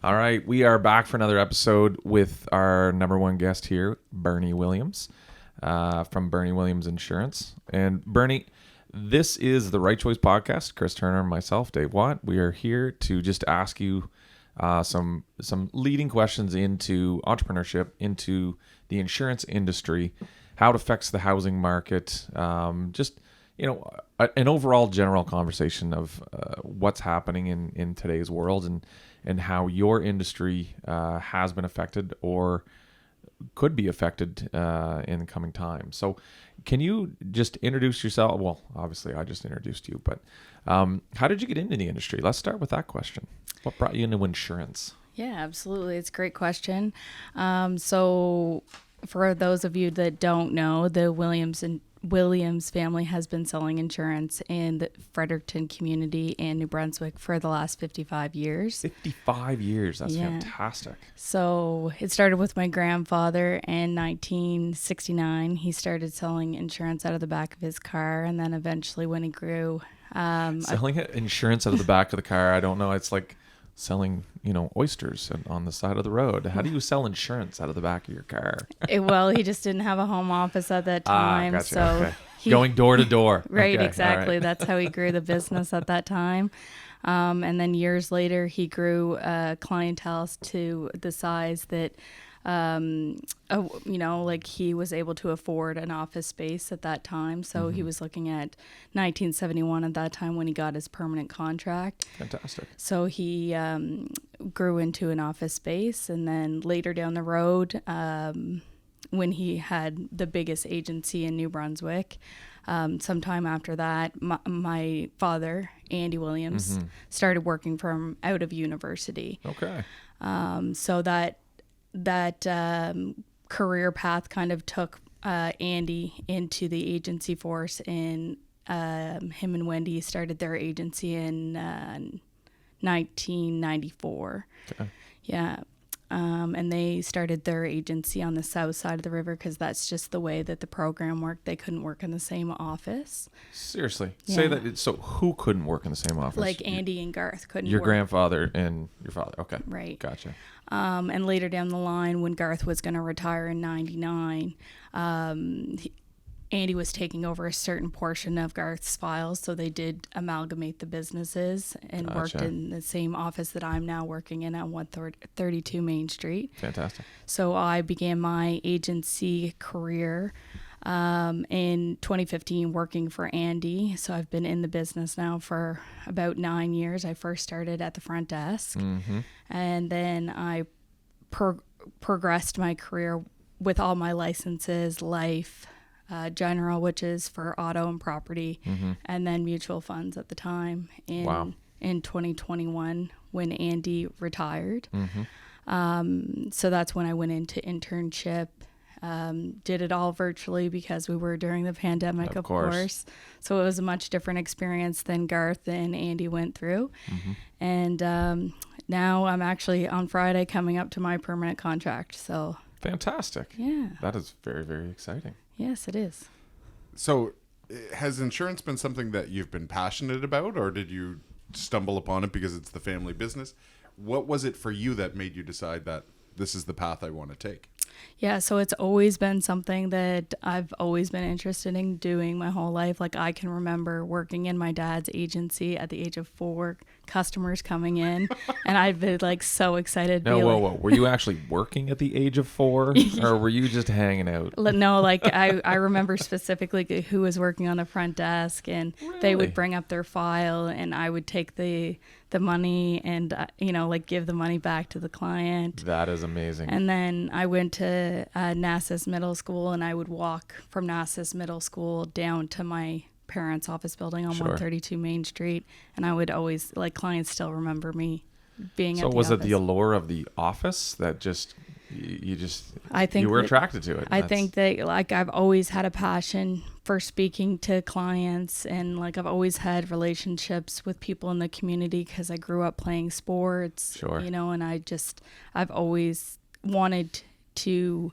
All right, we are back for another episode with our number one guest here, Berni Williams, from Berni Williams Insurance. And Berni, this is the Right Choice Podcast. Chris Turner and myself, Dave Watt. We are here to just ask you some leading questions into entrepreneurship, into the insurance industry, how it affects the housing market, just an overall general conversation of what's happening in today's world and how your industry has been affected or could be affected in the coming time. So can you just introduce yourself? Well, obviously I just introduced you, but how did you get into the industry? Let's start with that question. What brought you into insurance? Yeah, absolutely. It's a great question. So for those of you that don't know, the Williams family has been selling insurance in the Fredericton community in New Brunswick for the last 55 years. 55 years. That's fantastic. So it started with my grandfather in 1969. He started selling insurance out of the back of his car, and then eventually when he grew... selling insurance out of the back of the car, I don't know. It's like selling, oysters on the side of the road. How do you sell insurance out of the back of your car? Well, he just didn't have a home office at that time. Gotcha. So okay. Going door to door. Right, okay. exactly. Right. That's how he grew the business at that time. And then years later, he grew clientele to the size that, he was able to afford an office space at that time. So he was looking at 1971 at that time when he got his permanent contract. Fantastic. So he grew into an office space. And then later down the road, when he had the biggest agency in New Brunswick, sometime after that, my father, Andy Williams, started working for him out of university. Okay. So that career path kind of took Andy into the agency force, and him and Wendy started their agency in 1994. Okay. Yeah. And they started their agency on the south side of the river because that's just the way that the program worked. They couldn't work in the same office. Seriously? Yeah. Say that. So who couldn't work in the same office? Like Andy and Garth couldn't Your work. grandfather and your father. Okay. Right. Gotcha. And later down the line, when Garth was going to retire in 99, Andy was taking over a certain portion of Garth's files, so they did amalgamate the businesses and worked in the same office that I'm now working in at 132 Main Street. Fantastic. So I began my agency career in 2015 working for Andy. So I've been in the business now for about 9 years. I first started at the front desk, and then I progressed my career with all my licenses, life, general, which is for auto and property, and then mutual funds at the time in 2021 when Andy retired. So that's when I went into internship. Did it all virtually because we were during the pandemic, of course. So it was a much different experience than Garth and Andy went through. And now I'm actually on Friday coming up to my permanent contract. So fantastic. Yeah. That is very, very exciting. Yes, it is. So has insurance been something that you've been passionate about, or did you stumble upon it because it's the family business? What was it for you that made you decide that this is the path I want to take? Yeah, so it's always been something that I've always been interested in doing my whole life. Like I can remember working in my dad's agency at the age of 4, customers coming in, and I'd be like so excited. No, whoa. Were you actually working at the age of 4, or were you just hanging out? No, like I remember specifically who was working on the front desk, and they would bring up their file, and I would take the money and give the money back to the client. That is amazing. And then I went to Nassas Middle School, and I would walk from Nassas Middle School down to my parents' office building on 132 Main Street, and I would always, clients still remember me being at the office. So was it the allure of the office that just you were attracted to it? I think that I've always had a passion for speaking to clients, and I've always had relationships with people in the community because I grew up playing sports. Sure. And I've always wanted to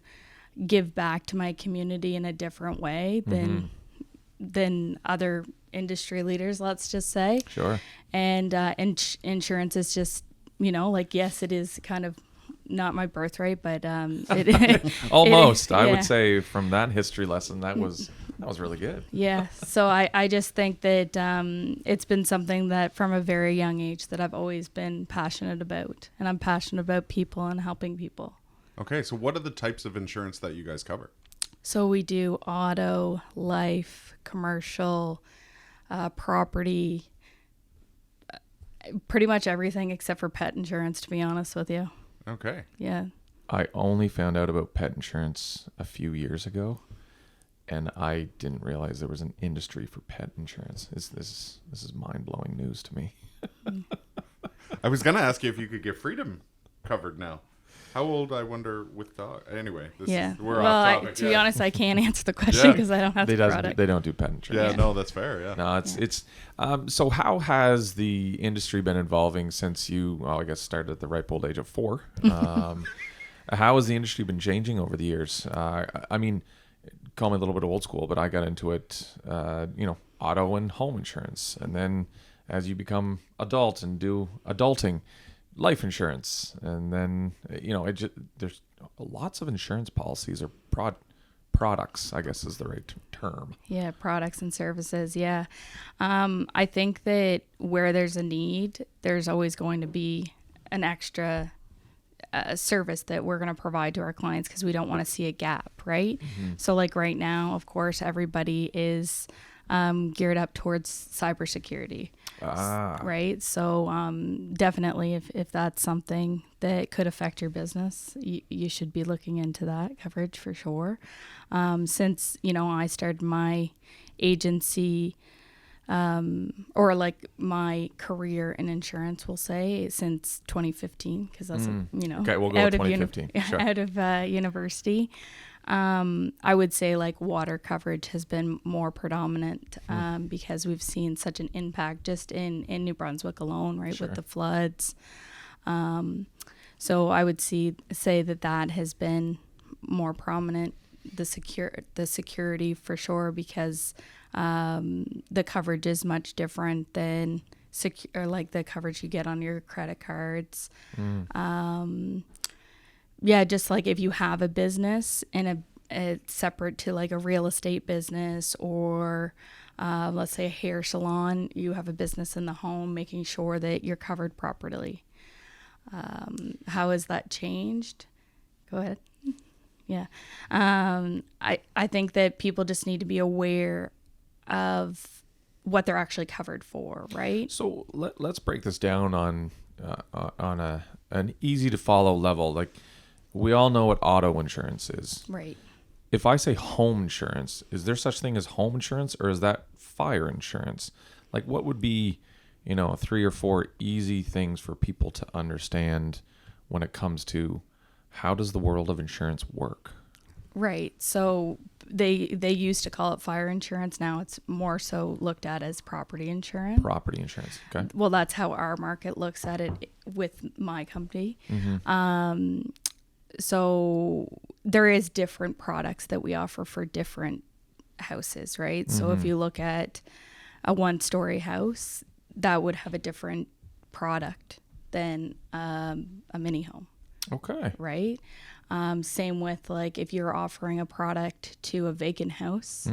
give back to my community in a different way than other industry leaders, let's just say. Sure. And insurance is just like, yes, it is kind of not my birthright, but it Almost. I yeah. would say from that history lesson, that was really good. Yeah. So I just think that it's been something that from a very young age that I've always been passionate about. And I'm passionate about people and helping people. Okay, so what are the types of insurance that you guys cover? So we do auto, life, commercial, property, pretty much everything except for pet insurance, to be honest with you. Okay. Yeah. I only found out about pet insurance a few years ago, and I didn't realize there was an industry for pet insurance. This is mind-blowing news to me. I was going to ask you if you could get Freedom covered now. How old, I wonder, with dog? Anyway, we're off topic. To be honest, I can't answer the question because I don't have the product. They don't do pet insurance. Yeah, no, that's fair. Yeah. No, it's so how has the industry been evolving since you, I guess, started at the ripe old age of 4? How has the industry been changing over the years? I mean, call me a little bit old school, but I got into it, auto and home insurance. And then as you become adult and do adulting, life insurance. And then, there's lots of insurance policies or products, I guess is the right term. Yeah, products and services. Yeah. I think that where there's a need, there's always going to be an extra service that we're going to provide to our clients because we don't want to see a gap, right? Mm-hmm. So like right now, of course, everybody is geared up towards cybersecurity, right? So definitely if that's something that could affect your business, you should be looking into that coverage for sure. Since, I started my agency or like my career in insurance, we'll say, since 2015, because that's, okay, we'll go with 2015. Sure. Out of university. I would say like water coverage has been more predominant because we've seen such an impact just in New Brunswick alone, right, Sure. with the floods. So I would say that has been more prominent, the security for sure, because the coverage is much different than or like the coverage you get on your credit cards. Yeah, just like if you have a business and it's separate to like a real estate business or let's say a hair salon, you have a business in the home, making sure that you're covered properly. How has that changed? Go ahead. Yeah. I think that people just need to be aware of what they're actually covered for, right? So let's break this down on an easy to follow level. Like, we all know what auto insurance is. Right. If I say home insurance, is there such thing as home insurance, or is that fire insurance? Like, what would be, 3 or 4 easy things for people to understand when it comes to how does the world of insurance work? Right. So they used to call it fire insurance. Now it's more so looked at as property insurance. Property insurance. Okay. Well, that's how our market looks at it with my company. Mm-hmm. So there is different products that we offer for different houses, right? Mm-hmm. So if you look at a 1-story house, that would have a different product than a mini home. Okay. Right? Same with like if you're offering a product to a vacant house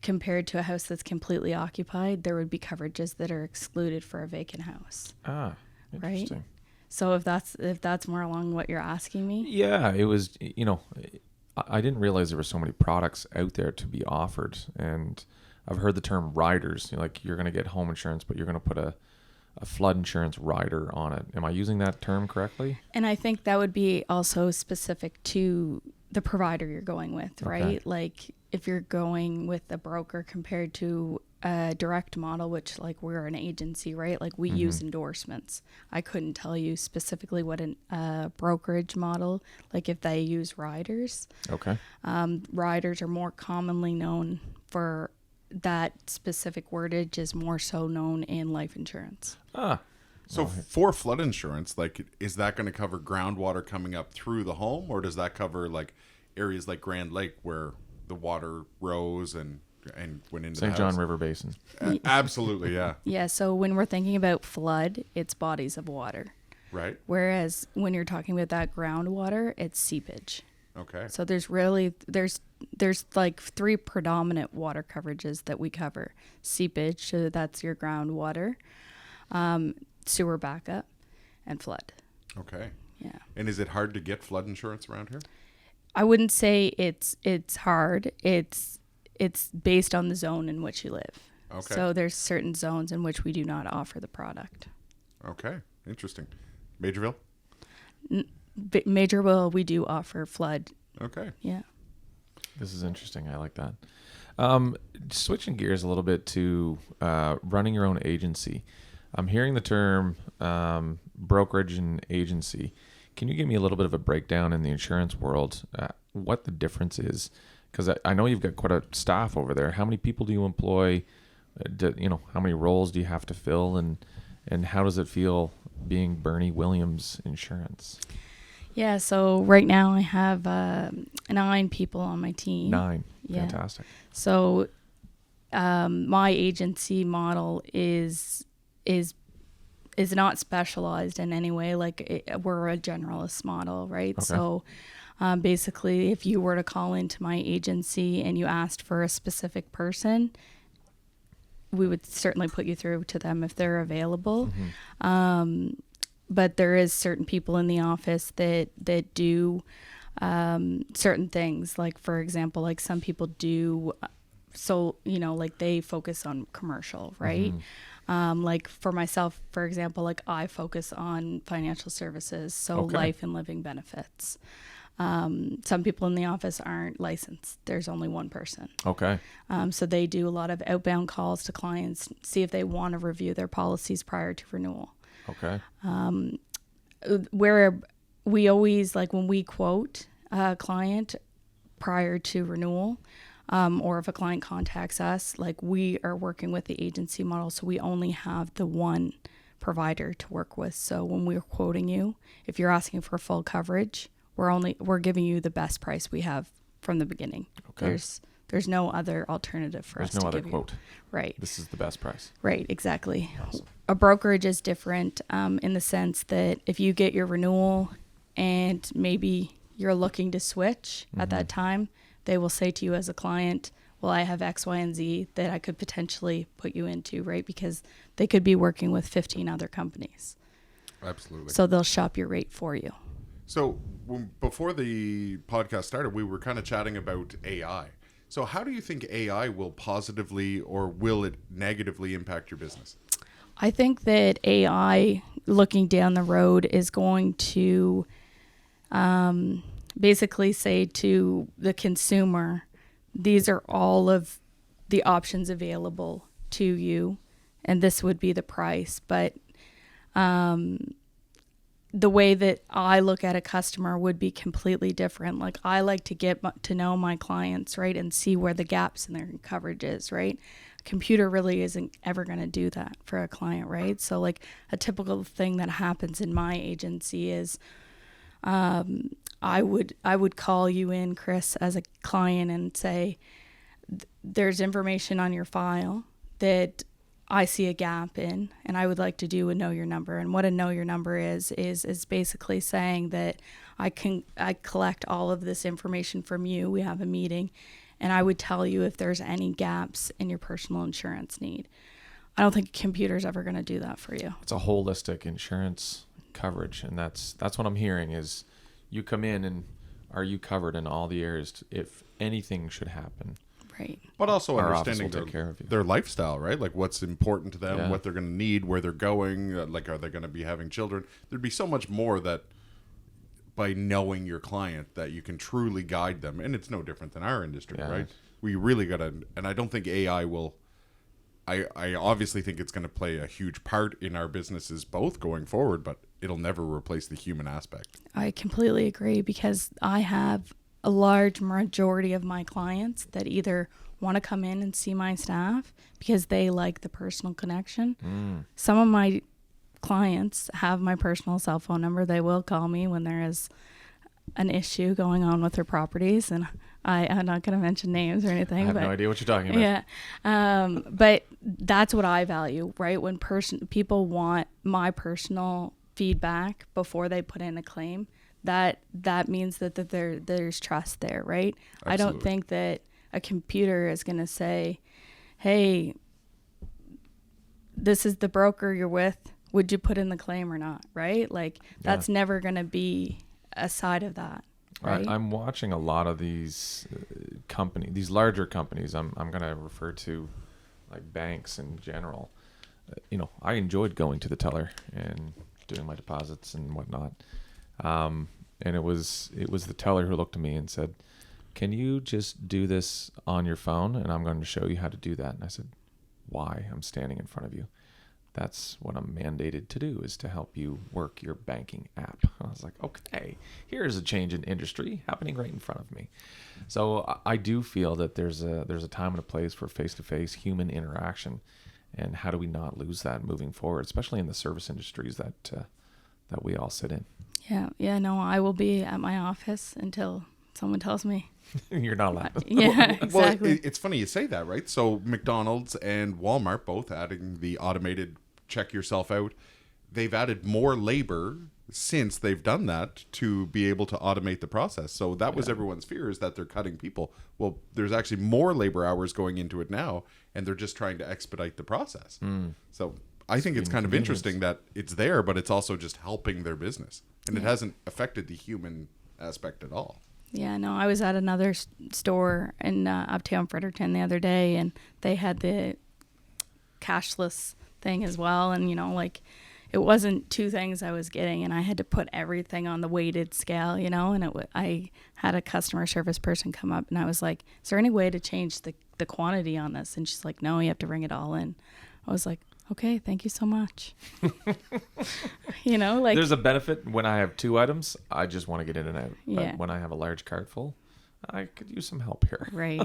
compared to a house that's completely occupied, there would be coverages that are excluded for a vacant house. Ah, interesting. Right? So if that's more along what you're asking me? Yeah, it was, I didn't realize there were so many products out there to be offered. And I've heard the term riders, like you're going to get home insurance, but you're going to put a flood insurance rider on it. Am I using that term correctly? And I think that would be also specific to the provider you're going with, right? Okay. Like if you're going with a broker compared to a direct model, which like we're an agency, right? Like we use endorsements. I couldn't tell you specifically what a brokerage model, like if they use riders. Okay. Riders are more commonly known for that specific wordage is more so known in life insurance. So for flood insurance, like, is that going to cover groundwater coming up through the home, or does that cover like areas like Grand Lake where the water rose and went into St. the John house? River Basin. Absolutely, yeah. Yeah, so when we're thinking about flood, it's bodies of water. Right. Whereas when you're talking about that groundwater, it's seepage. Okay. So there's like 3 predominant water coverages that we cover. Seepage, so that's your groundwater, sewer backup, and flood. Okay. Yeah. And is it hard to get flood insurance around here? I wouldn't say it's hard. It's based on the zone in which you live. Okay. So there's certain zones in which we do not offer the product. Okay. Interesting. Majorville? Majorville, we do offer flood. Okay. Yeah. This is interesting. I like that. Switching gears a little bit to running your own agency. I'm hearing the term brokerage and agency. Can you give me a little bit of a breakdown in the insurance world, what the difference is? Because I know you've got quite a staff over there. How many people do you employ? How many roles do you have to fill? And how does it feel being Berni Williams Insurance? Yeah, so right now I have 9 people on my team. 9. Yeah. Fantastic. So my agency model is not specialized in any way. Like we're a generalist model, right? Okay. So basically, if you were to call into my agency and you asked for a specific person, we would certainly put you through to them if they're available. Mm-hmm. But there is certain people in the office that do certain things. Like, for example, like some people do, like they focus on commercial, right? Mm-hmm. Like for myself, for example, like I focus on financial services, so Okay. life and living benefits. Some people in the office aren't licensed. There's only one person. Okay. So they do a lot of outbound calls to clients, see if they want to review their policies prior to renewal. Okay. Where we always, like when we quote a client prior to renewal, or if a client contacts us, like we are working with the agency model, so we only have the one provider to work with. So when we're quoting you, if you're asking for full coverage, we're giving you the best price we have from the beginning. Okay. There's no other alternative for us to give you. There's no other quote. Right. This is the best price. Right, exactly. Awesome. A brokerage is different in the sense that if you get your renewal and maybe you're looking to switch at that time, they will say to you as a client, well, I have X, Y, and Z that I could potentially put you into, right? Because they could be working with 15 other companies. Absolutely. So they'll shop your rate for you. So before the podcast started, we were kind of chatting about AI. So how do you think AI will positively or will it negatively impact your business? I think that AI, looking down the road, is going to basically say to the consumer, these are all of the options available to you, and this would be the price. But the way that I look at a customer would be completely different. Like I like to get to know my clients, right, and see where the gaps in their coverage is, right? A computer really isn't ever going to do that for a client, right? So like a typical thing that happens in my agency is I would call you in, Chris, as a client and say, there's information on your file that I see a gap in, and I would like to do a know your number. And what a know your number is basically saying that I collect all of this information from you. We have a meeting, and I would tell you if there's any gaps in your personal insurance need. I don't think a computer's ever going to do that for you. It's a holistic insurance coverage, and that's what I'm hearing is you come in and are you covered in all the areas if anything should happen? Right. But also Our office understanding will take care of you. their lifestyle, right? Like what's important to them, Yeah. what they're going to need, where they're going. Like, are they going to be having children? There'd be so much more that by knowing your client that you can truly guide them. And it's no different than our industry, Yeah. right? We really got to, and I don't think AI will, I obviously think it's going to play a huge part in our businesses both going forward, but it'll never replace the human aspect. I completely agree because I have a large majority of my clients that either want to come in and see my staff because they like the personal connection. Some of my clients have my personal cell phone number. They will call me when there is an issue going on with their properties, and I'm not going to mention names or anything. I have but no idea what you're talking about. Yeah. But that's what I value, right? When people want my personal feedback before they put in a claim, that means that there's trust there, right? Absolutely. I don't think that a computer is going to say, hey, this is the broker you're with, would you put in the claim or not, right? Like, that's never going to be a side of that, right? I'm watching a lot of these these larger companies. I'm going to refer to like banks in general. I enjoyed going to the teller and doing my deposits and whatnot. And it was the teller who looked at me and said, "Can you just do this on your phone? And I'm going to show you how to do that." And I said, "Why? I'm standing in front of you. That's what I'm mandated to do, is to help you work your banking app." I was like, okay, here's a change in industry happening right in front of me. So I do feel that there's a time and a place for face-to-face human interaction. And how do we not lose that moving forward, especially in the service industries that we all sit in? Yeah, no, I will be at my office until someone tells me. You're not allowed. Yeah, exactly. Well, it's funny you say that, right? So McDonald's and Walmart both adding the automated check yourself out. They've added more labor since they've done that to be able to automate the process. So that was everyone's fear, is that they're cutting people. Well, there's actually more labor hours going into it now, and they're just trying to expedite the process. So I think it's kind of interesting that it's there, but it's also just helping their business. And it hasn't affected the human aspect at all. Yeah, no, I was at another store in uptown Fredericton the other day, and they had the cashless thing as well. And, it wasn't two things I was getting, and I had to put everything on the weighted scale, and I had a customer service person come up, and I was like, is there any way to change the quantity on this? And she's like, no, you have to bring it all in. I was like, okay, thank you so much. There's a benefit when I have 2 items. I just want to get in and out. Yeah. But when I have a large cart full, I could use some help here. Right.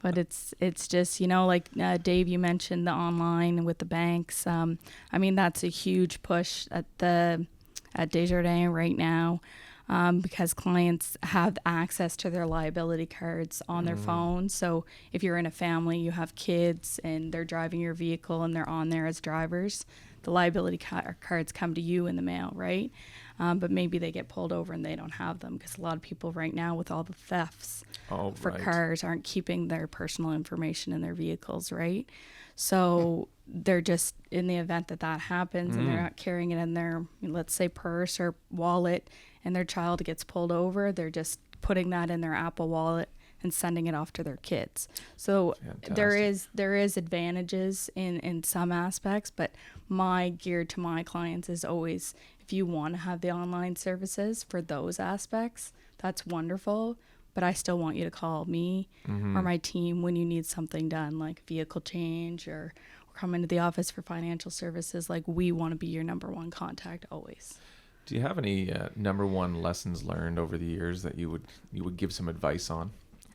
But it's just, like Dave, you mentioned the online with the banks. That's a huge push at Desjardins right now, because clients have access to their liability cards on their phone. So if you're in a family, you have kids and they're driving your vehicle and they're on there as drivers, the liability cards come to you in the mail, right? But maybe they get pulled over and they don't have them, because a lot of people right now with all the thefts for cars aren't keeping their personal information in their vehicles, right? So they're just, in the event that happens and they're not carrying it in their, let's say, purse or wallet, and their child gets pulled over, they're just putting that in their Apple Wallet and sending it off to their kids. So there is advantages in some aspects, but my gear to my clients is always, if you want to have the online services for those aspects, that's wonderful, but I still want you to call me or my team when you need something done, like vehicle change or come into the office for financial services. Like, we want to be your number one contact always. Do you have any number one lessons learned over the years that you would give some advice on?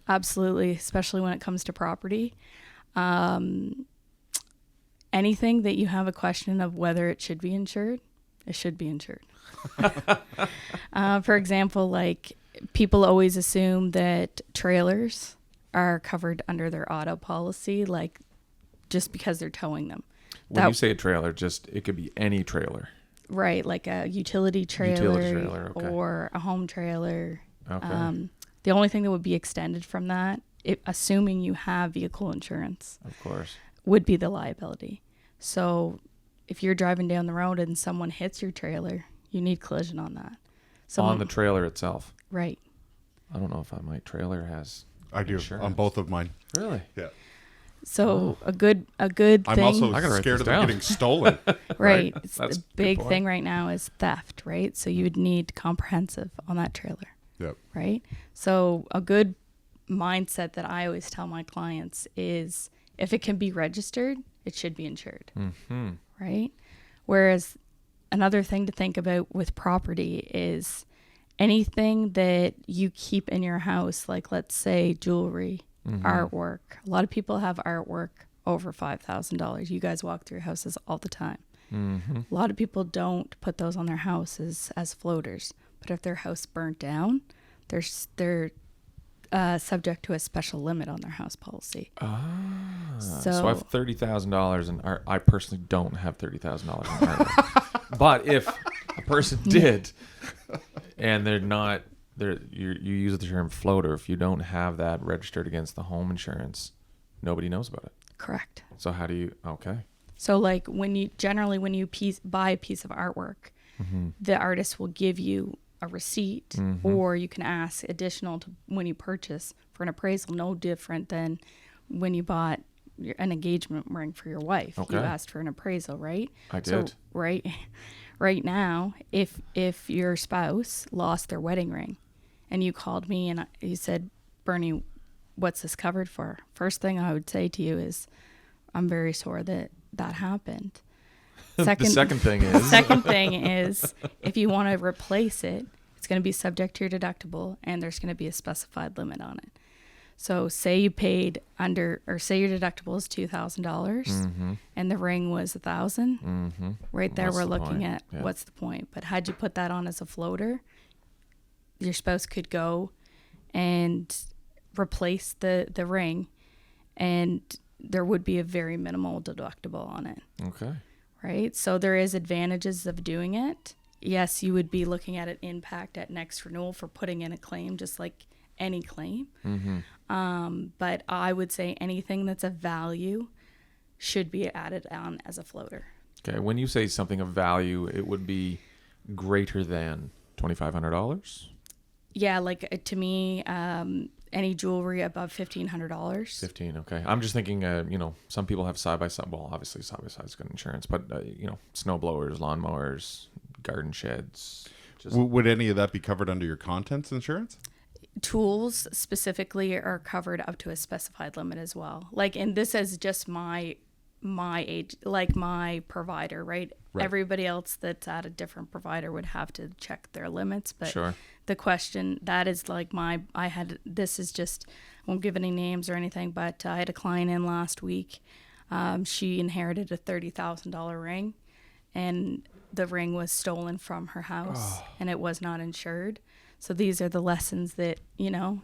Absolutely, especially when it comes to property. Anything that you have a question of whether it should be insured, it should be insured. For example, like, people always assume that trailers are covered under their auto policy, like, just because they're towing them. When you say a trailer, it could be any trailer. Right, like a utility trailer, okay. Or a home trailer. Okay. The only thing that would be extended from that, assuming you have vehicle insurance, of course, would be the liability. So if you're driving down the road and someone hits your trailer, you need collision on that. On the trailer itself. Right. I don't know if my trailer has I do insurance. on both of mine. Really? Yeah. So a good thing. I'm also scared of them getting stolen. Right. That's the big thing right now is theft, right? So you would need comprehensive on that trailer. Yep. Right. So a good mindset that I always tell my clients is, if it can be registered, it should be insured. Mm-hmm. Right. Whereas another thing to think about with property is anything that you keep in your house, like, let's say, jewelry, artwork. A lot of people have artwork over $5,000. You guys walk through houses all the time. A lot of people don't put those on their houses as floaters, but if their house burnt down, they're subject to a special limit on their house policy. So I have $30,000 in art. I personally don't have $30,000 in art. But a person did, and they're not. You use the term floater. If you don't have that registered against the home insurance, nobody knows about it. Correct. So how do you? Okay. So like when you buy a piece of artwork, the artist will give you a receipt, or you can ask additional to when you purchase for an appraisal. No different than when you bought an engagement ring for your wife. Okay. You asked for an appraisal, right? I did. So right now, if your spouse lost their wedding ring, and you called me and you said, Bernie, what's this covered for? First thing I would say to you is, I'm very sorry that happened. The second thing is, if you want to replace it, it's going to be subject to your deductible, and there's going to be a specified limit on it. So say you paid say your deductible is $2,000 and the ring was $1,000. Right there, we're looking at what's the point. But had you put that on as a floater, your spouse could go and replace the ring, and there would be a very minimal deductible on it. Okay. Right? So there is advantages of doing it. Yes, you would be looking at an impact at next renewal for putting in a claim, just like any claim. But I would say anything that's of value should be added on as a floater. Okay. When you say something of value, it would be greater than $2,500? Yeah, like to me, any jewelry above $1,500. 15. Okay. I'm just thinking, some people have side-by-side. Well, obviously side-by-side is good insurance, but, snow blowers, lawnmowers, garden sheds. Would any of that be covered under your contents insurance? Tools specifically are covered up to a specified limit as well. Like, and this is just my age, like my provider, right? Everybody else that's at a different provider would have to check their limits. But sure. The question that is like this is just, I won't give any names or anything, but I had a client in last week. She inherited a $30,000 ring, and the ring was stolen from her house, and it was not insured. So these are the lessons that, you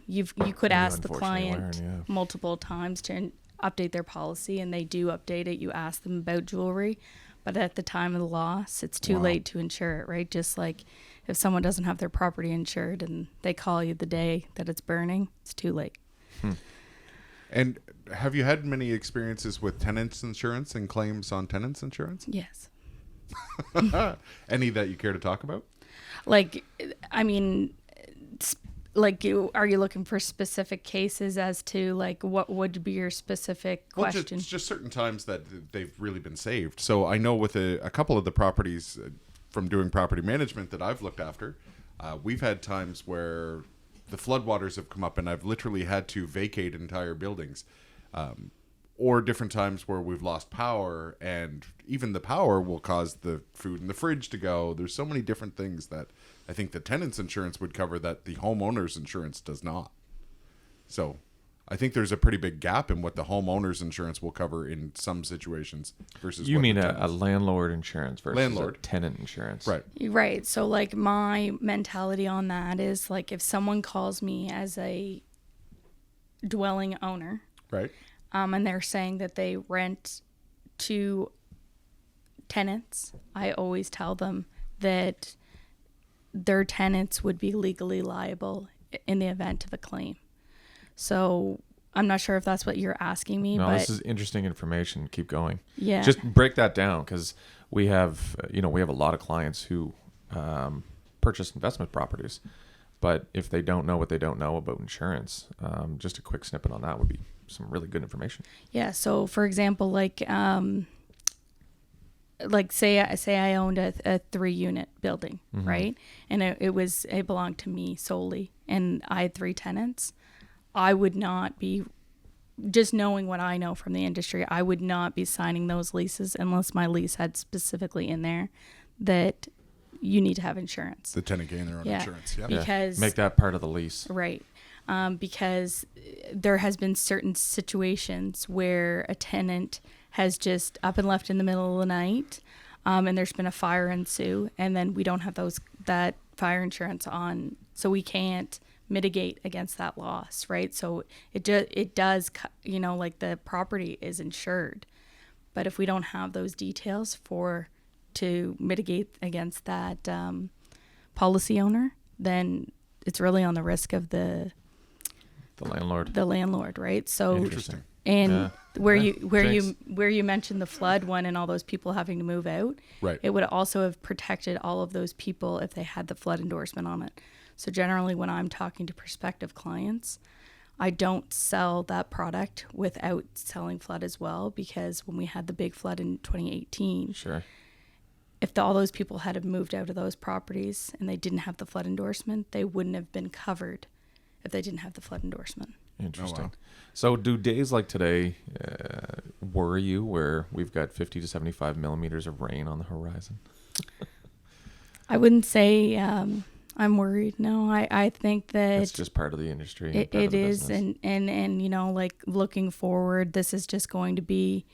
could ask the client multiple times to update their policy, and they do update it. You ask them about jewelry, but at the time of the loss, it's too late to insure it, right? Just like if someone doesn't have their property insured and they call you the day that it's burning, it's too late. And have you had many experiences with tenants insurance and claims on tenants insurance? Yes. Any that you care to talk about? Are you looking for specific cases as to what would be your specific question? Well, just certain times that they've really been saved. So I know with a couple of the properties from doing property management that I've looked after, we've had times where the floodwaters have come up and I've literally had to vacate entire buildings. Or different times where we've lost power, and even the power will cause the food in the fridge to go. There's so many different things that I think the tenant's insurance would cover that the homeowner's insurance does not. So I think there's a pretty big gap in what the homeowner's insurance will cover in some situations versus you mean a landlord insurance versus a tenant insurance. Right. So my mentality on that is if someone calls me as a dwelling owner, right, and they're saying that they rent to tenants, I always tell them that their tenants would be legally liable in the event of a claim. So I'm not sure if that's what you're asking me. No, but this is interesting information. Keep going. Yeah. Just break that down, because we have a lot of clients who purchase investment properties, but if they don't know what they don't know about insurance, just a quick snippet on that would be some really good information. Yeah. So for example, say I owned a 3-unit building, right? And it belonged to me solely, and I had 3 tenants. I would not be, just knowing what I know from the industry, I would not be signing those leases unless my lease had specifically in there that you need to have insurance. The tenant gain their own insurance. Yeah. Because make that part of the lease. Right. Because there has been certain situations where a tenant has just up and left in the middle of the night, and there's been a fire ensue, and then we don't have that fire insurance on, so we can't mitigate against that loss, right? So it does, the property is insured, but if we don't have those details for to mitigate against that policy owner, then it's really on the risk of the landlord, right? So Interesting. and where Thanks. you mentioned the flood one and all those people having to move out, Right. it would also have protected all of those people if they had the flood endorsement on it. So generally when I'm talking to prospective clients, I don't sell that product without selling flood as well, because when we had the big flood in 2018, Sure. if all those people had have moved out of those properties and they didn't have the flood endorsement, they wouldn't have been covered if they didn't have the flood endorsement. Interesting. wow. So do days like today worry you, where we've got 50 to 75 millimeters of rain on the horizon? I wouldn't say I'm worried. No, I think that It's just part of the industry. And it part of the is, business. and you know, like looking forward, this is just going to be,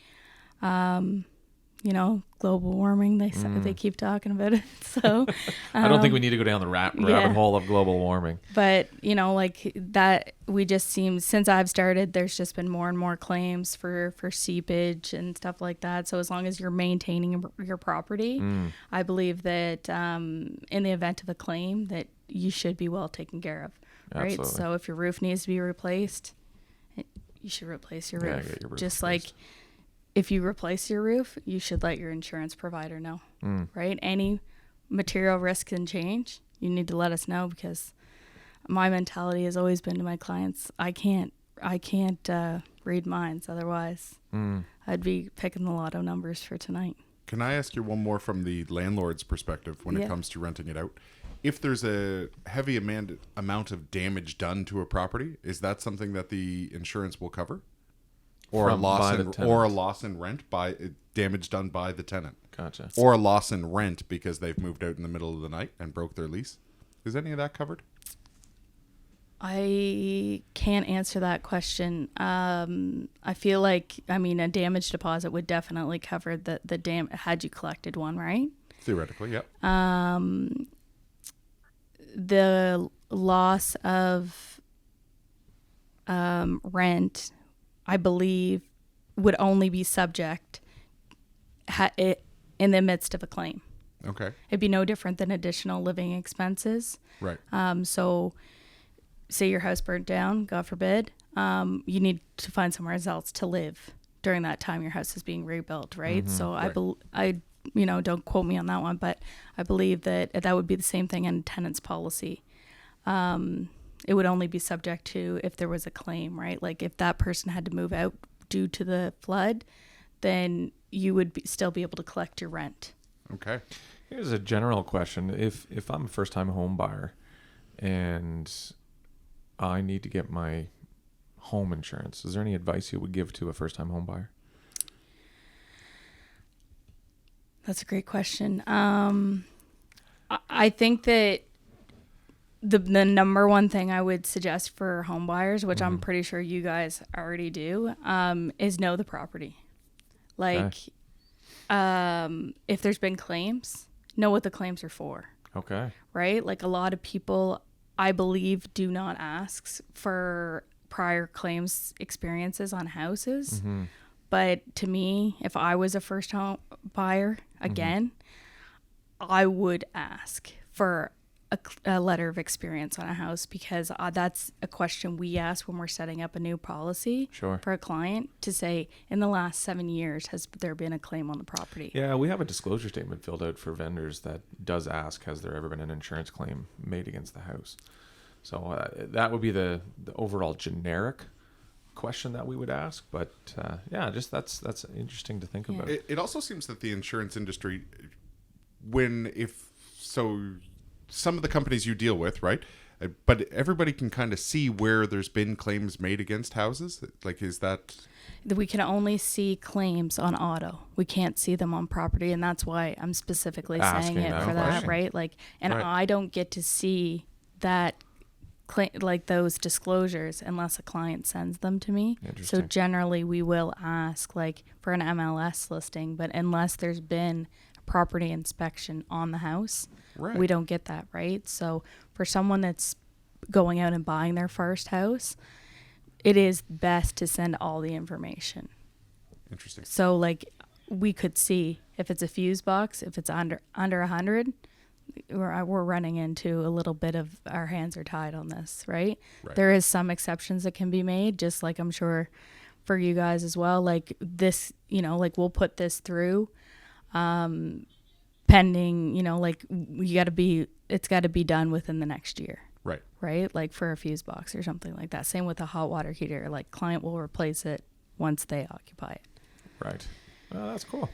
you know, global warming. They keep talking about it. So I don't think we need to go down the rabbit hole of global warming. But you know, like that, we just seem, since I've started, there's just been more and more claims for seepage and stuff like that. So as long as you're maintaining your property, I believe that in the event of a claim, that you should be well taken care of, right? Absolutely. So if your roof needs to be replaced, you should replace your Yeah, roof. get your roof Just replaced. like if you replace your roof, you should let your insurance provider know, right? Any material risk can change. You need to let us know, because my mentality has always been to my clients, I can't read minds. Otherwise, I'd be picking the lotto numbers for tonight. Can I ask you one more from the landlord's perspective when it Yeah. comes to renting it out? If there's a heavy amount of damage done to a property, is that something that the insurance will cover? Or By the tenant. a loss in rent by damage done by the tenant? Gotcha. Or a loss in rent because they've moved out in the middle of the night and broke their lease? Is any of that covered? I can't answer that question. I feel like, I mean, a damage deposit would definitely cover the had you collected one, right? Theoretically, yep. The loss of rent, I believe, would only be subject in the midst of a claim. Okay. It'd be no different than additional living expenses. Right. So say your house burnt down, God forbid, you need to find somewhere else to live during that time your house is being rebuilt, right? So Right. I you know, don't quote me on that one, but I believe that would be the same thing in a tenant's policy. It would only be subject to if there was a claim, right? Like if that person had to move out due to the flood, then you would still be able to collect your rent. Okay. Here's a general question. If I'm a first-time home buyer and I need to get my home insurance, is there any advice you would give to a first-time home buyer? That's a great question. I think that the number one thing I would suggest for home buyers, which I'm pretty sure you guys already do, is know the property. Like, if there's been claims, know what the claims are for, Okay. right? Like a lot of people, I believe, do not ask for prior claims experiences on houses. But to me, if I was a first home buyer, again, I would ask for a letter of experience on a house, because that's a question we ask when we're setting up a new policy Sure. for a client, to say, in the last 7 years, has there been a claim on the property? Yeah, we have a disclosure statement filled out for vendors that does ask, has there ever been an insurance claim made against the house? So that would be the overall generic question that we would ask. But yeah, just that's interesting to think Yeah. about. It also seems that the insurance industry, some of the companies you deal with, right? But everybody can kind of see where there's been claims made against houses. Like, is that... We can only see claims on auto. We can't see them on property, and that's why I'm specifically saying Asking it that for that, question. right? Like, and Right. I don't get to see that like those disclosures unless a client sends them to me. So Interesting. generally, we will ask like for an MLS listing, but unless there's been a property inspection on the house, Right. we don't get that, right? So for someone that's going out and buying their first house, it is best to send all the information. Interesting. So like we could see if it's a fuse box, if it's under 100, we're running into a little bit of our hands are tied on this, right? There is some exceptions that can be made, just like I'm sure for you guys as well. Like this, like we'll put this through pending, like it's got to be done within the next year. Right? Like for a fuse box or something like that. Same with a hot water heater. Like client will replace it once they occupy it. Right. Oh, that's cool.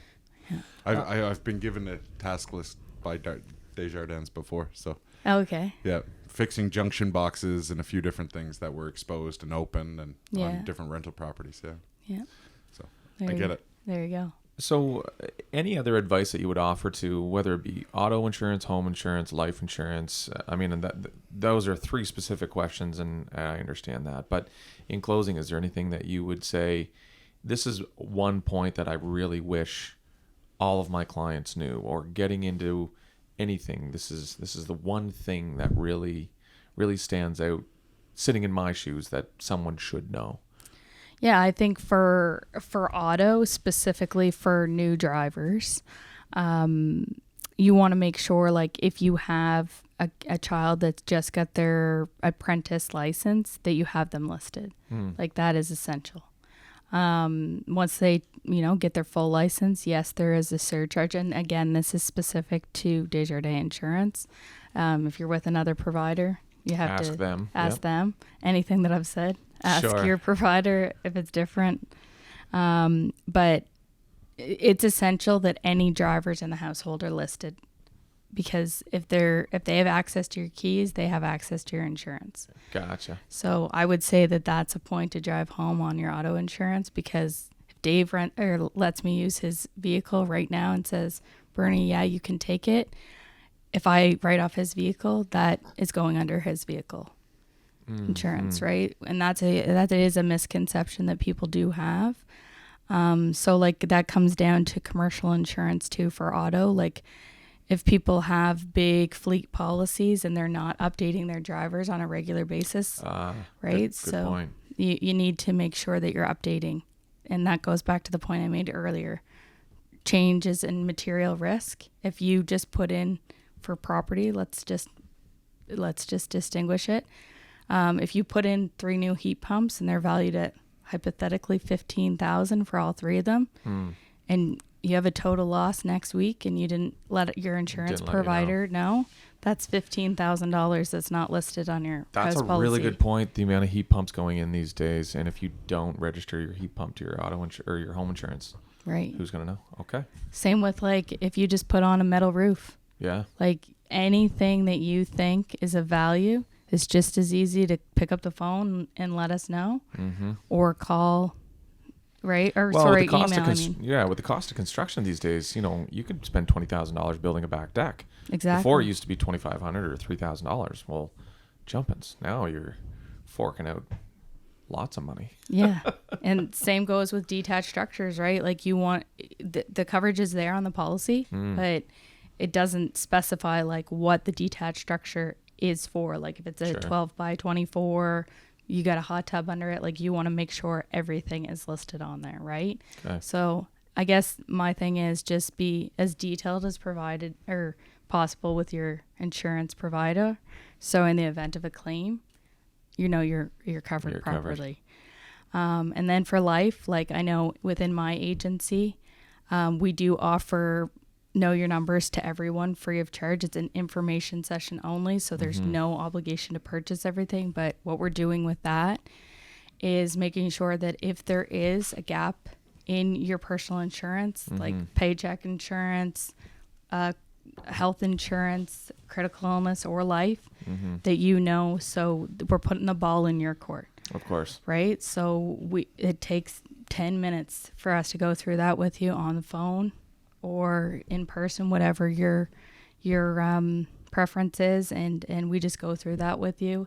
Yeah. I've been given a task list by Desjardins before, so Okay. yeah, fixing junction boxes and a few different things that were exposed and open and on different rental properties. Yeah. So I get it. There you go. So any other advice that you would offer to, whether it be auto insurance, home insurance, life insurance? I mean, and those are three specific questions, and I understand that. But in closing, is there anything that you would say, this is one point that I really wish all of my clients knew, or getting into anything, this is the one thing that really stands out, sitting in my shoes, that someone should know? Yeah, I think for auto, specifically for new drivers, you want to make sure, like, if you have a child that's just got their apprentice license, that you have them listed. Like, that is essential. Once they, get their full license, yes, there is a surcharge. And again, this is specific to Desjardins Insurance. If you're with another provider, you have ask to ask them anything that I've said. Ask your provider if it's different. But it's essential that any drivers in the household are listed, because if they have access to your keys, they have access to your insurance. Gotcha. So I would say that that's a point to drive home on your auto insurance, because if Dave lets me use his vehicle right now and says, Bernie, yeah, you can take it, if I write off his vehicle, that is going under his vehicle insurance, right? And that is a misconception that people do have. So like that comes down to commercial insurance too for auto. Like if people have big fleet policies and they're not updating their drivers on a regular basis, right? Good So point. You need to make sure that you're updating. And that goes back to the point I made earlier. Changes in material risk. If you just put in for property, let's just distinguish it. If you put in 3 new heat pumps and they're valued at hypothetically $15,000 for all 3 of them, and you have a total loss next week and you didn't let your insurance provider know, that's $15,000 that's not listed on your That's house a policy. really good point. The amount of heat pumps going in these days, and if you don't register your heat pump to your auto or your home insurance, right? Who's gonna know? Okay. Same with like if you just put on a metal roof. Yeah. Like anything that you think is of value, it's just as easy to pick up the phone and let us know, or call, right? Or email. With the cost of construction these days, you could spend $20,000 building a back deck. Exactly. Before it used to be $2,500 or $3,000. Well, jumpins. Now you're forking out lots of money. Yeah, and same goes with detached structures, right? Like you want the coverage is there on the policy, but it doesn't specify like what the detached structure is for. Like if it's a 12 by 24, you got a hot tub under it, like you want to make sure everything is listed on there, right? Okay. So I guess my thing is just be as detailed as provided or possible with your insurance provider, so in the event of a claim, you're covered properly. And then for life, like I know within my agency, we do offer know your numbers to everyone free of charge. It's an information session only, so there's no obligation to purchase everything. But what we're doing with that is making sure that if there is a gap in your personal insurance, like paycheck insurance, health insurance, critical illness, or life, that so we're putting the ball in your court. Of course. Right? So it takes 10 minutes for us to go through that with you on the phone or in person, whatever your preference is, and we just go through that with you.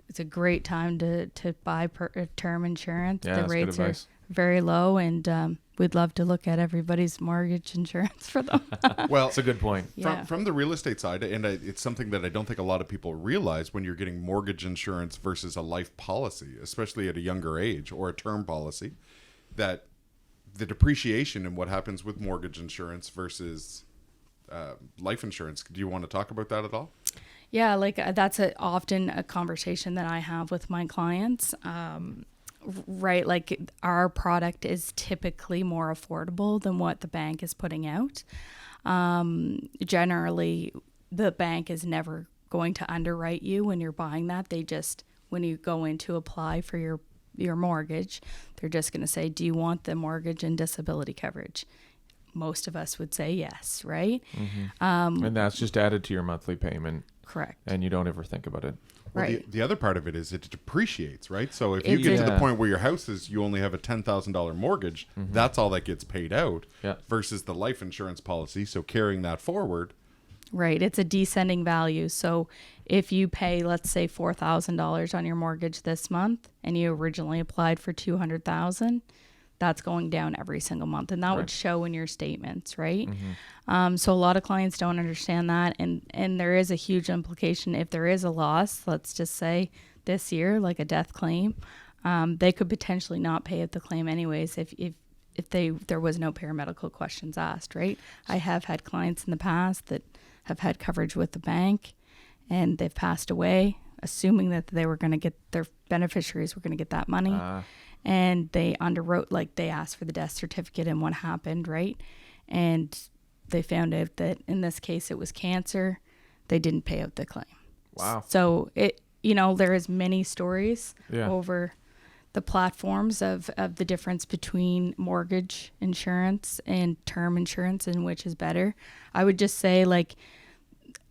It's a great time to buy term insurance. Yeah, the rates are very low, and we'd love to look at everybody's mortgage insurance for them. Well, it's a good point. From the real estate side, and it's something that I don't think a lot of people realize when you're getting mortgage insurance versus a life policy, especially at a younger age, or a term policy, that the depreciation and what happens with mortgage insurance versus life insurance. Do you want to talk about that at all? Yeah, like that's often a conversation that I have with my clients. Right, like our product is typically more affordable than what the bank is putting out. Generally, the bank is never going to underwrite you when you're buying that. They just, when you go in to apply for your mortgage, they're just going to say, do you want the mortgage and disability coverage? Most of us would say yes, right? Mm-hmm. And that's just added to your monthly payment. Correct. And you don't ever think about it. Well, Right. the other part of it is it depreciates, right? So if you get to the point where your house is, you only have a $10,000 mortgage, that's all that gets paid out versus the life insurance policy. So carrying that forward. Right. It's a descending value. So if you pay, let's say $4,000 on your mortgage this month and you originally applied for $200,000, that's going down every single month. And that would show in your statements, right? So a lot of clients don't understand that. And there is a huge implication. If there is a loss, let's just say this year, like a death claim, they could potentially not pay out the claim anyways if there was no paramedical questions asked, right? I have had clients in the past that have had coverage with the bank and they've passed away, assuming that they were going to get, their beneficiaries were going to get that money. And they underwrote, like they asked for the death certificate and what happened, right? And they found out that in this case it was cancer. They didn't pay out the claim. Wow. So there is many stories over the platforms of the difference between mortgage insurance and term insurance and which is better. I would just say, like,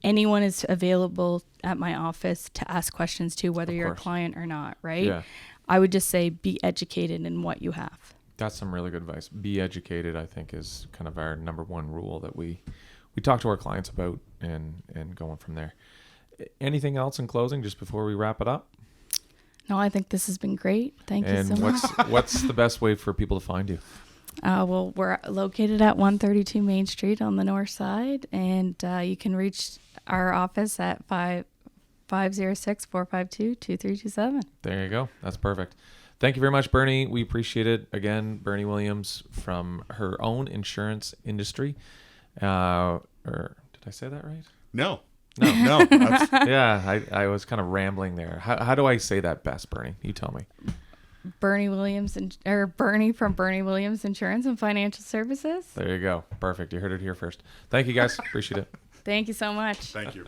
anyone is available at my office to ask questions to, whether you're a client or not, right? Yeah. I would just say be educated in what you have. That's some really good advice. Be educated, I think, is kind of our number one rule that we talk to our clients about and going from there. Anything else in closing just before we wrap it up? No, I think this has been great. Thank you so much. And what's the best way for people to find you? Well, we're located at 132 Main Street on the north side, and you can reach our office at 506-452-2327. There you go. That's perfect. Thank you very much, Berni. We appreciate it. Again, Berni Williams from her own insurance industry. Or did I say that right? No. Yeah, I was kind of rambling there. How do I say that best, Berni? You tell me. Berni Williams Berni from Berni Williams Insurance and Financial Services. There you go. Perfect. You heard it here first. Thank you, guys. Appreciate it. Thank you so much. Thank you.